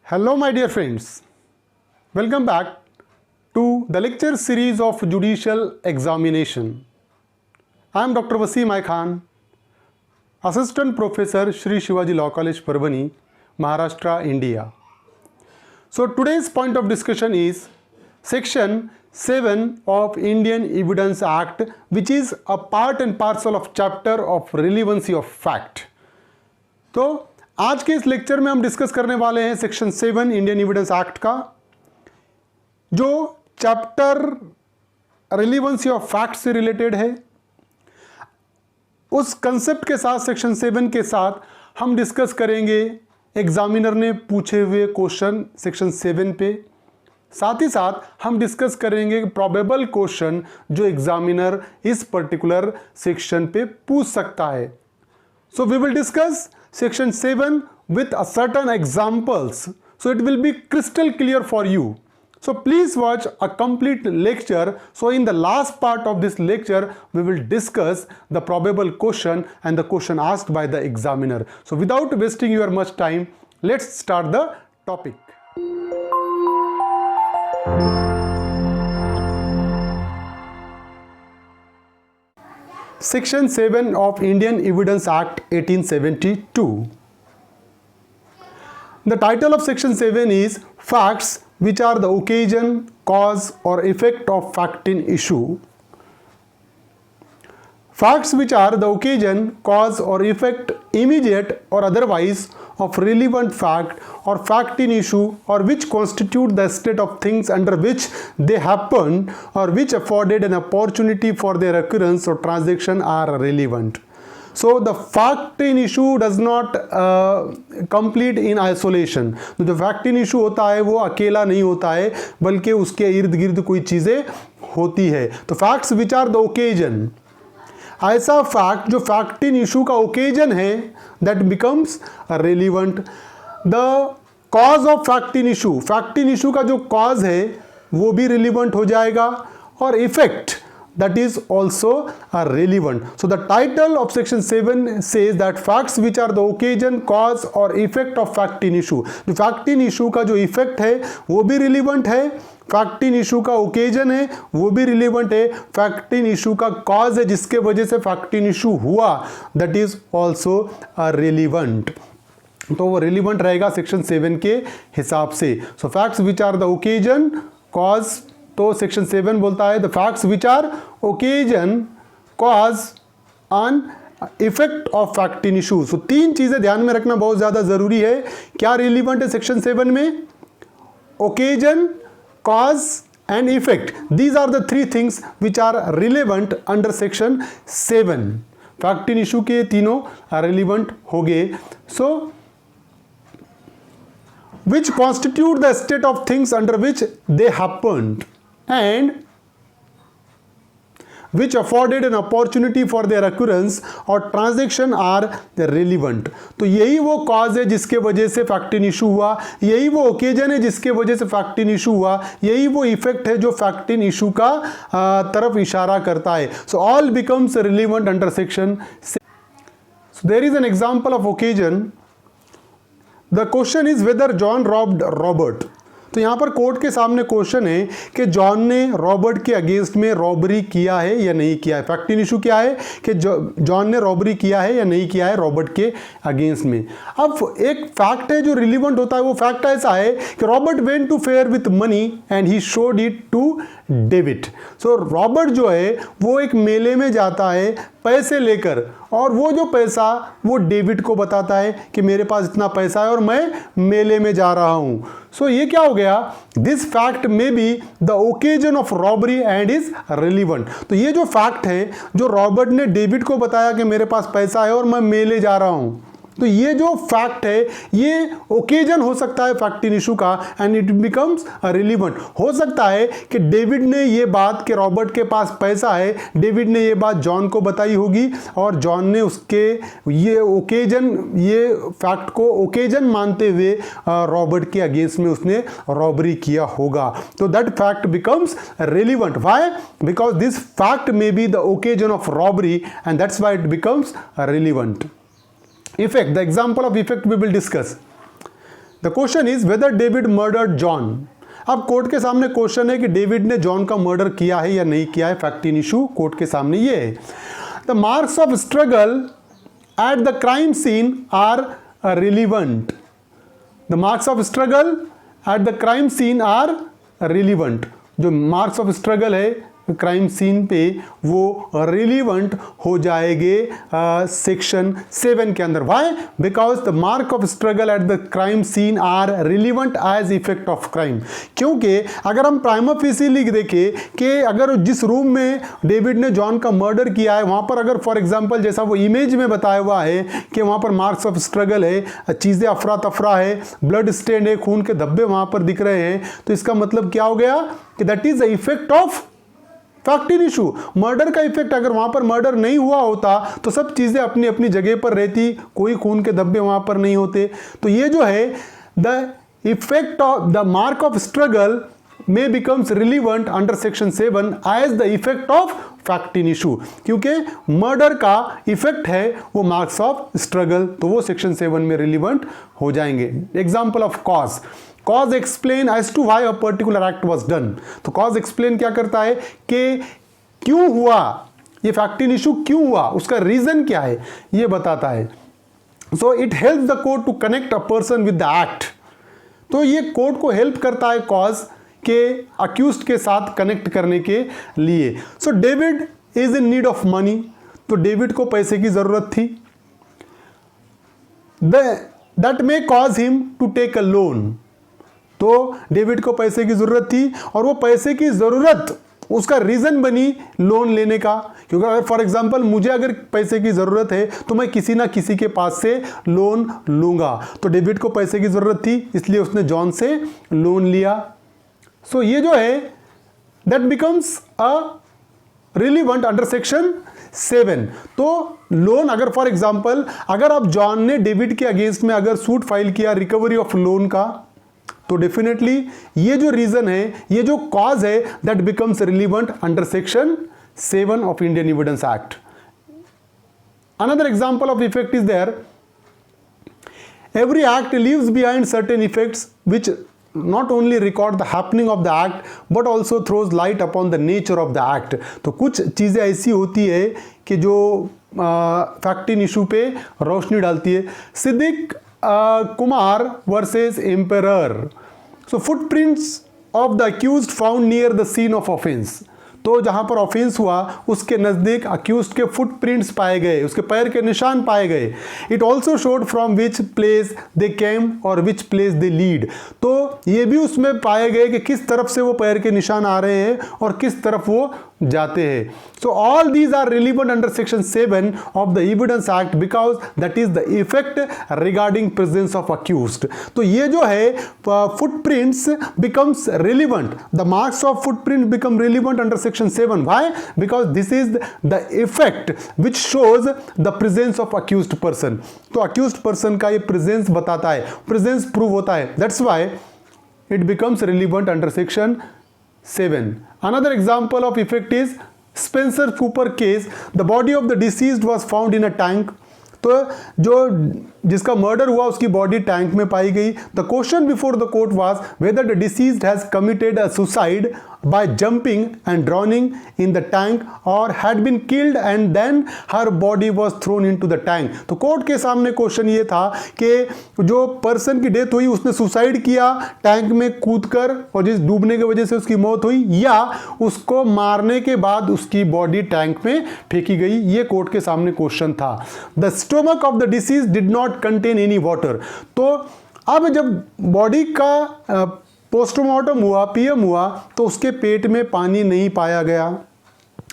Hello, my dear friends. Welcome back to the lecture series of Judicial Examination. I am Dr. Wasim I Khan, Assistant Professor, Shri Shivaji Law College, Parbhani, Maharashtra, India. So today's point of discussion is Section 7 of Indian Evidence Act, which is a part and parcel of chapter of relevancy of fact. तो आज के इस lecture में हम discuss करने वाले हैं section 7 Indian evidence act का, जो चैप्टर रिलेवेंसी ऑफ फैक्ट से रिलेटेड है। उस कंसेप्ट के साथ सेक्शन 7 के साथ हम डिस्कस करेंगे एग्जामिनर ने पूछे हुए क्वेश्चन सेक्शन 7 पे। साथ ही साथ हम डिस्कस करेंगे प्रोबेबल क्वेश्चन जो एग्जामिनर इस पर्टिकुलर सेक्शन पे पूछ सकता है। So we will discuss section 7 with a certain examples, so it will be crystal clear for you. So please watch a complete lecture. So in the last part of this lecture we will discuss the probable question and the question asked by the examiner. So without wasting your much time, let's start the topic. Section 7 of Indian Evidence Act 1872. The title of Section 7 is Facts which are the occasion, cause or effect of fact in issue. Facts which are the occasion, cause or effect, immediate or otherwise, of relevant fact or fact in issue, or which constitute the state of things under which they happen or which afforded an opportunity for their occurrence or transaction are relevant. So the fact in issue does not complete in isolation. तो जो fact in issue होता है वो अकेला नहीं होता है, बल्कि उसके इर्द गिर्द कोई चीज़ें होती है। तो facts which are the occasion, ऐसा फैक्ट जो फैक्ट इन इशू का ओकेजन है, that becomes relevant. The cause of fact in issue, fact in issue का जो कॉज है वो भी रिलीवेंट हो जाएगा, और effect that is also relevant. So the title of section 7 says that facts which are the occasion, cause or effect of fact in issue. जो fact in issue का जो effect है वो भी relevant है, फैक्ट इन इशू का occasion है वो भी रिलेवेंट है, फैक्ट इन इशू का कॉज है जिसके वजह से फैक्ट इन इशू हुआ, दैट इज ऑल्सो रिलेवेंट। तो वो रिलेवेंट रहेगा सेक्शन 7 के हिसाब से। So facts which are the occasion, cause, तो सेक्शन 7 बोलता है the facts which are occasion, cause and effect of fact in issue. सो तीन चीजें ध्यान में रखना बहुत ज्यादा जरूरी है। क्या रिलेवेंट है सेक्शन 7 में? Occasion, cause and effect. These are the three things which are relevant under section 7. Fact in issue के तीनों relevant हो गए। So which constitute the state of things under which they happened and which afforded an opportunity for their occurrence or transaction are relevant. तो यही वो cause है जिसके वजह से फैक्ट इन इशू हुआ, यही वो ओकेजन है जिसके वजह से फैक्ट इन इशू हुआ, यही वो इफेक्ट है जो फैक्ट इन इशू का तरफ इशारा करता है। So all becomes relevant under section. So there is an example of occasion. The question is whether John robbed Robert. तो यहाँ पर कोर्ट के सामने क्वेश्चन है कि जॉन ने रॉबर्ट के अगेंस्ट में रॉबरी किया है या नहीं किया है। फैक्ट इन इशू क्या है कि जॉन ने रॉबरी किया है या नहीं किया है रॉबर्ट के अगेंस्ट में। अब एक फैक्ट है जो रिलेवेंट होता है, वो फैक्ट ऐसा है कि Robert went to fair with money and he showed it to David. So Robert जो है वो एक मेले में जाता है पैसे लेकर, और वो जो पैसा वो डेविड को बताता है कि मेरे पास इतना पैसा है और मैं मेले में जा रहा हूं। सो ये क्या हो गया? This fact may be the occasion of robbery and is relevant. तो ये जो फैक्ट है जो रॉबर्ट ने डेविड को बताया कि मेरे पास पैसा है और मैं मेले जा रहा हूं, तो ये जो फैक्ट है ये ओकेजन हो सकता है फैक्ट इन इशू का, एंड इट बिकम्स रिलेवेंट। हो सकता है कि डेविड ने ये बात कि रॉबर्ट के पास पैसा है, डेविड ने ये बात जॉन को बताई होगी और जॉन ने उसके ये ओकेजन, ये फैक्ट को ओकेजन मानते हुए रॉबर्ट के अगेंस्ट में उसने रॉबरी किया होगा। तो that fact becomes relevant. Why? Because this fact may be the occasion of robbery and that's why it becomes relevant. Effect, the example of effect we will discuss. The question is weather David murdered John. अब court के सामने question है कि David ने John का murder किया है या नहीं किया है। फैक्ट इन इशू कोर्ट के सामने ये है। The marks of struggle at the crime scene are relevant. The marks of struggle at the crime scene are relevant. जो मार्क्स ऑफ स्ट्रगल है क्राइम सीन पे वो रिलीवेंट हो जाएंगे सेक्शन 7 के अंदर। Why? Because the mark of struggle at the crime scene are relevant as effect of crime. क्योंकि अगर हम प्राइमा फेसी लिख देखें कि अगर जिस रूम में डेविड ने जॉन का मर्डर किया है वहां पर अगर फॉर एग्जांपल जैसा वो इमेज में बताया हुआ है कि वहां पर मार्क्स ऑफ स्ट्रगल है, चीजें अफरा तफरा है, ब्लड स्टेन है, खून के धब्बे वहां पर दिख रहे हैं, तो इसका मतलब क्या हो गया कि that is the effect of fact in issue. Murder का इफेक्ट अगर वहां पर मर्डर नहीं हुआ होता तो सब चीजें अपनी अपनी जगह पर रहती, कोई खून के धब्बे वहां पर नहीं होते। तो ये जो है the effect of the mark of struggle में becomes relevant under section 7 as the effect of fact in issue, क्योंकि मर्डर का इफेक्ट है वो मार्क्स ऑफ स्ट्रगल, तो वो सेक्शन 7 में रिलीवेंट हो जाएंगे। Example of cause. Cause explain as to why a particular act was done. तो कॉज एक्सप्लेन क्या करता है कि क्यों हुआ ये फैक्ट इन इशू, क्यों हुआ, उसका रीजन क्या है ये बताता है। So it helps the court to connect a person with the act. तो ये कोर्ट को हेल्प करता है कॉज के अक्यूज्ड के साथ कनेक्ट करने के लिए। So David is in need of money. तो डेविड को पैसे की जरूरत थी। That may cause him to take a loan. तो डेविड को पैसे की जरूरत थी और वो पैसे की जरूरत उसका रीजन बनी लोन लेने का। क्योंकि अगर फॉर एग्जांपल मुझे अगर पैसे की जरूरत है तो मैं किसी ना किसी के पास से लोन लूंगा। तो डेविड को पैसे की जरूरत थी इसलिए उसने जॉन से लोन लिया। सो ये जो है that becomes a relevant under section 7। तो लोन अगर फॉर एग्जांपल अगर आप जॉन ने डेविड के अगेंस्ट में अगर सूट फाइल किया रिकवरी ऑफ लोन का, तो डेफिनेटली ये जो रीजन है, ये जो कॉज है, that becomes relevant under section 7 of Indian evidence act. Another example of effect is there, every act leaves behind certain effects which not only record the happening of the act but also throws light upon the nature of the act। तो कुछ चीजें ऐसी होती है कि जो fact in issue पे रोशनी डालती है। Siddique Kumar versus emperor. So footprints of the accused found near the scene of offence. तो जहां पर ऑफेंस हुआ उसके नजदीक अक्यूज्ड के फुटप्रिंट्स पाए गए, उसके पैर के निशान पाए गए। It also showed from which place they came और विच प्लेस दे लीड। तो ये भी उसमें पाए गए कि किस तरफ से वो पैर के निशान आ रहे हैं और किस तरफ वो जाते हैं। So all these are relevant under section 7 of the evidence act because that is the effect regarding presence of accused. तो ये जो है footprints becomes relevant, the marks of footprint become relevant under section 7। Why? Because this is the effect which shows the presence of accused person. तो accused person का ये presence बताता है, presence prove होता है, that's why it becomes relevant under section 7. Another example of effect is Spencer Cooper case. The body of the deceased was found in a tank. तो जो जिसका मर्डर हुआ उसकी बॉडी टैंक में पाई गई। The question before the court was whether the deceased has committed a suicide by jumping and drowning in the tank or had been killed and then her body was thrown into the tank। तो court के सामने question ये था कि जो person की death हुई उसने सुसाइड किया टैंक में कूदकर और जिस डूबने की वजह से उसकी मौत हुई, या उसको मारने के बाद उसकी बॉडी टैंक में फेंकी गई। ये कोर्ट के सामने क्वेश्चन था। The stomach of the disease did not contain any water. तो अब जब बॉडी का पोस्टमार्टम हुआ, पीएम हुआ, तो उसके पेट में पानी नहीं पाया गया।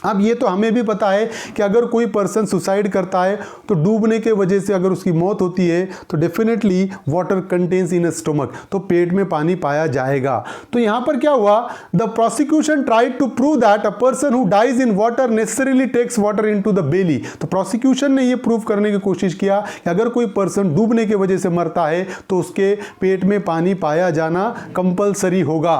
अब ये तो हमें भी पता है कि अगर कोई पर्सन सुसाइड करता है तो डूबने के वजह से अगर उसकी मौत होती है तो definitely water contains in stomach, तो पेट में पानी पाया जाएगा। तो यहाँ पर क्या हुआ, the prosecution tried to prove that a person who dies in water necessarily takes water into the belly. तो प्रोसिक्यूशन ने ये प्रूव करने की कोशिश किया कि अगर कोई पर्सन डूबने की वजह से मरता है तो उसके पेट में पानी पाया जाना कंपलसरी होगा।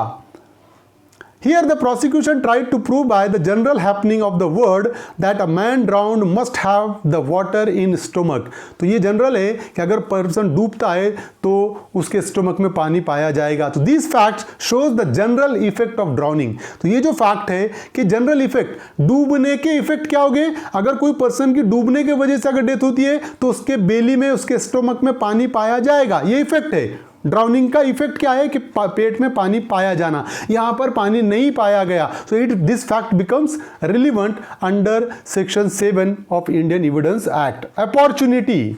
Here the prosecution tried to prove by the general happening of the word that a man drowned must have the water in stomach. तो ये जनरल है कि अगर पर्सन डूबता है तो उसके स्टोमक में पानी पाया जाएगा. तो these facts shows the general effect of drowning. तो ये जो फैक्ट है कि जनरल इफेक्ट, डूबने के इफेक्ट क्या होंगे, अगर कोई पर्सन की डूबने की वजह से अगर डेथ होती है तो उसके बेली में, उसके स्टोमक में पानी पाया जाएगा. ये इफेक्ट है. ड्राउनिंग का इफेक्ट क्या है कि पेट में पानी पाया जाना. यहां पर पानी नहीं पाया गया. So this fact becomes relevant under section 7 of Indian evidence act. Opportunity.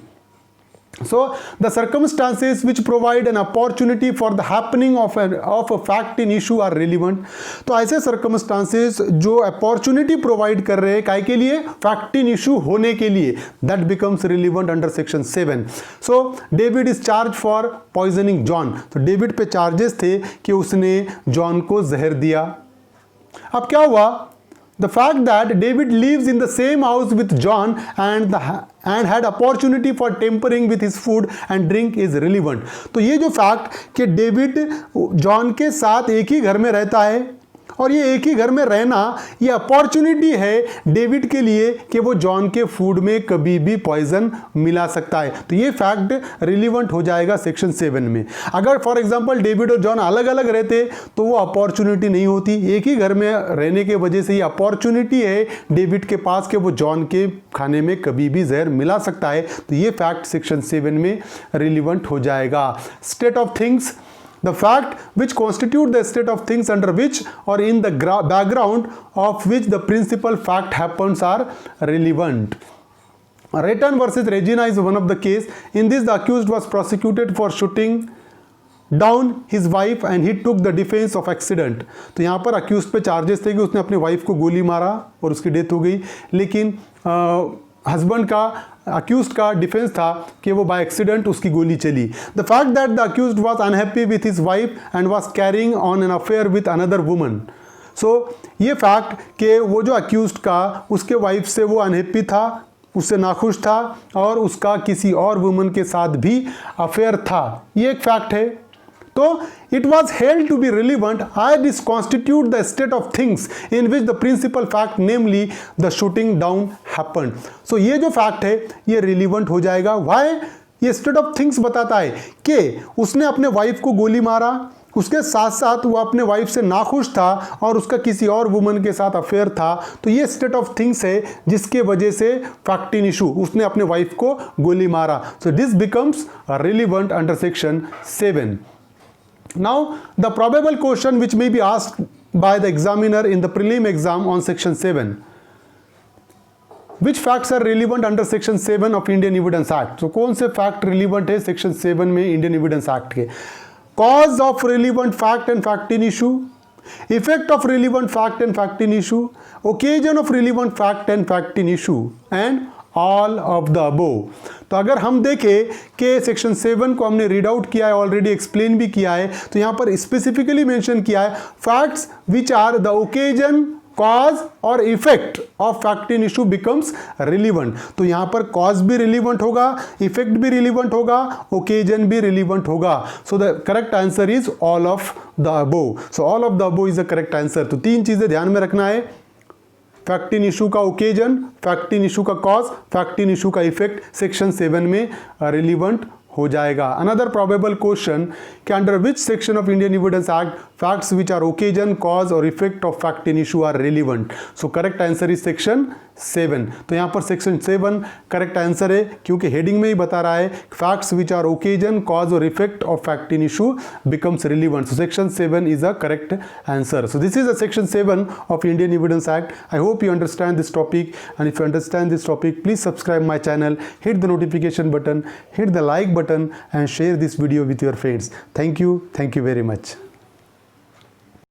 So the circumstances which provide an opportunity for the happening of a fact in issue are relevant. तो ऐसे circumstances जो opportunity provide कर रहे हैं काय के लिए, fact in issue होने के लिए, that becomes relevant under section 7. So David is charged for poisoning John. तो David पे charges थे कि उसने जॉन को जहर दिया. अब क्या हुआ, the fact that David lives in the same house with John and had opportunity for tampering with his food and drink is relevant. तो ये जो फैक्ट कि डेविड जॉन के साथ एक ही घर में रहता है और ये एक ही घर में रहना, ये अपॉर्चुनिटी है डेविड के लिए कि वो जॉन के फूड में कभी भी पॉइजन मिला सकता है. तो ये फैक्ट रिलीवेंट हो जाएगा सेक्शन 7 में. अगर फॉर एग्जांपल डेविड और जॉन अलग अलग रहते तो वो अपॉर्चुनिटी नहीं होती. एक ही घर में रहने के वजह से ये अपॉर्चुनिटी है डेविड के पास कि वो जॉन के खाने में कभी भी जहर मिला सकता है. तो ये फैक्ट सेक्शन 7 में रिलीवेंट हो जाएगा. State of things. The fact which constitute the state of things under which or in the background of which the principal fact happens are relevant. Rayton versus Regina is one of the case. In this, the accused was prosecuted for shooting down his wife and he took the defense of accident. तो यहाँ पर accused पे charges थे कि उसने अपनी wife को गोली मारा और उसकी डेथ हो गई, लेकिन हस्बैंड का, अक्यूज्ड का डिफेंस था कि वो बाय एक्सीडेंट उसकी गोली चली. The fact that the accused was unhappy with his wife and was carrying on an affair with another woman. So ये फैक्ट कि वो जो अक्यूज्ड का, उसके वाइफ से वो अनहैप्पी था, उससे नाखुश था और उसका किसी और वुमन के साथ भी अफेयर था, ये एक फैक्ट है. तो it was held to be relevant as this constitute the state of things in which the principal fact, namely the shooting down happened. So ये जो फैक्ट है ये रिलीवेंट हो जाएगा. Why? ये स्टेट ऑफ थिंग्स बताता है कि उसने अपने वाइफ को गोली मारा, उसके साथ साथ वो अपने वाइफ से नाखुश था और उसका किसी और वुमन के साथ अफेयर था. तो ये स्टेट ऑफ थिंग्स है जिसके वजह से फैक्ट इन इशू, उसने अपने वाइफ को गोली मारा. So this becomes relevant under section 7. Now, the probable question which may be asked by the examiner in the prelim exam on section 7. Which facts are relevant under section 7 of Indian Evidence Act? So, कौन से fact relevant है section 7 में Indian Evidence Act के? Cause of relevant fact and fact in issue, effect of relevant fact and fact in issue, occasion of relevant fact and fact in issue, and all of the above. तो अगर हम देखें कि section 7 को हमने read out किया है, already explain भी किया है, तो यहाँ पर स्पेसिफिकली मेंशन किया है facts which are the occasion, cause और effect of fact in issue becomes relevant. तो यहाँ पर कॉज भी रिलीवेंट होगा, इफेक्ट भी रिलीवेंट होगा, ओकेजन भी रिलीवेंट होगा. So the correct answer is all of the above. So all of the above is the correct answer. तो 3 चीजें ध्यान में रखना है, फैक्ट इन इशू का ओकेजन, फैक्ट इन इशू का कॉज, फैक्ट इन इशू का इफेक्ट सेक्शन 7 में रिलीवेंट हो जाएगा. अनदर प्रोबेबल क्वेश्चन कि under which section of Indian evidence act facts which are occasion, cause और effect of fact in issue are relevant. So correct answer is section 7. तो यहाँ पर section 7 correct answer है क्योंकि heading में ही बता रहा है facts which are occasion, cause और effect of fact in issue becomes relevant. So section 7 is a correct answer. So this is the section 7 of Indian Evidence Act. I hope you understand this topic, and if you understand this topic, please subscribe my channel, hit the notification button, hit the like button and share this video with your friends. Thank you very much.